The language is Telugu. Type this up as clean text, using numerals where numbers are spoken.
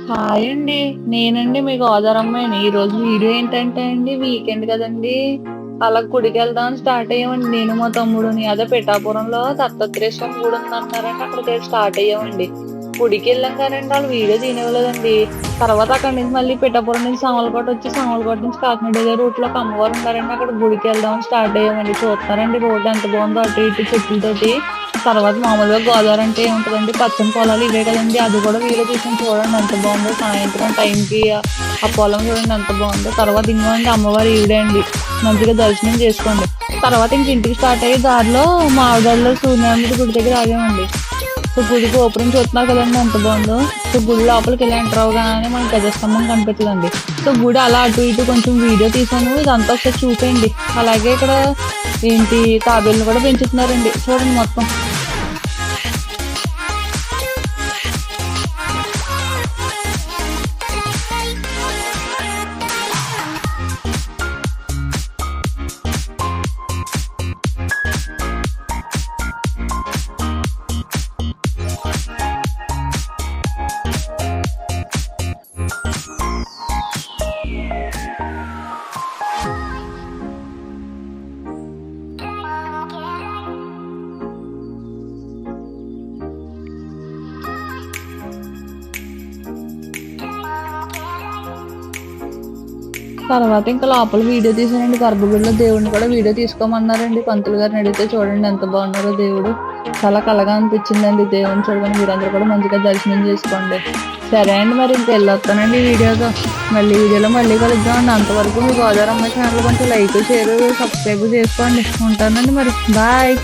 హాయ్ అండి. నేనండి మీ గోదారమ్మాయిని. ఈరోజు వీడియో ఏంటంటే అండి వీకెండ్ కదండీ! అలా గుడికెళ్దామని స్టార్ట్ అయ్యామండి నేను, మా తమ్ముడుని. అదే పిఠాపురంలో దత్తాత్రేయ స్వామి గుడి ఉందన్నారండి. అక్కడికి స్టార్ట్ అయ్యామండి. గుడికెళ్ళాం కానండి ఆళ్ళు వీడియో తీనివ్వలేదండి. తర్వాత అక్కడి నుంచి మళ్ళీ పిఠాపురం నుంచి సామర్లకోట వచ్చి, సామర్లకోట నుంచి కాకినాడ ఎళ్ళే రూట్‌లో ఒక అమ్మవారు ఉన్నారండి. అక్కడ గుడికెళ్దామని స్టార్ట్ అయ్యామండి. చూస్తున్నారండి రోడ్డు ఎంత బావుందో అటు ఇటు చెట్లతోటి. తర్వాత మామూలుగా గోదావరి అంటే ఏముంటదండి, పచ్చని పొలాలు ఇవే కదండీ! అది కూడా వీడియో తీసాను చూడండి ఎంత బావుందో. సాయంత్రం టైంకి ఆ పొలం చూడండి ఎంత బావుందో. తర్వాత ఇంగోండి అమ్మవారు ఈవిడే అండి. మంచిగా దర్శనం చేసుకోండి. తర్వాత ఇంక ఇంటికి స్టార్ట్ అయ్యి దారిలో మావిడాడలో సూర్యనారాయణ గుడి దగ్గర ఆగామండి. సో గుడి గోపురం చూస్తున్నారు కదండీ ఎంత బావుందో. సో గుడి లోపలికెళ్ళి ఎంటర్ అవ్వగానే మనకి ధ్వజస్తంభం కనిపిస్తదండి. సో గుడి అలా అటు ఇటు కొంచెం వీడియో తీసాను. ఇదంతా ఒకసారి చూసేయండి. అలాగే ఇక్కడ ఏంటి తాబేళ్ళుని కూడా పెంచుతున్నారండి. చూడండి మొత్తం. తర్వాత ఇంకా లోపల వీడియో తీసానండి. గర్భగుడిలో దేవుడిని కూడా వీడియో తీసుకోమన్నారండి. పంతులు గారిని అడిగితే చూడండి ఎంత బాగున్నారో దేవుడు. చాలా కళగా అనిపించిందండి దేవుని చూడగానే. మీరందరూ కూడా మంచిగా దర్శనం చేసుకోండి. సరే అండి, మరి ఇంక వెళ్ళొస్తానండి ఈ వీడియోతో. మళ్ళీ వీడియోలో మళ్ళీ కలుద్దామండి. అంతవరకు మీ గోదావరి అమ్మాయి ఛానల్ కొంచెం లైక్, షేర్, సబ్స్క్రైబ్ చేసుకోండి. ఉంటానండి మరి. బాయ్.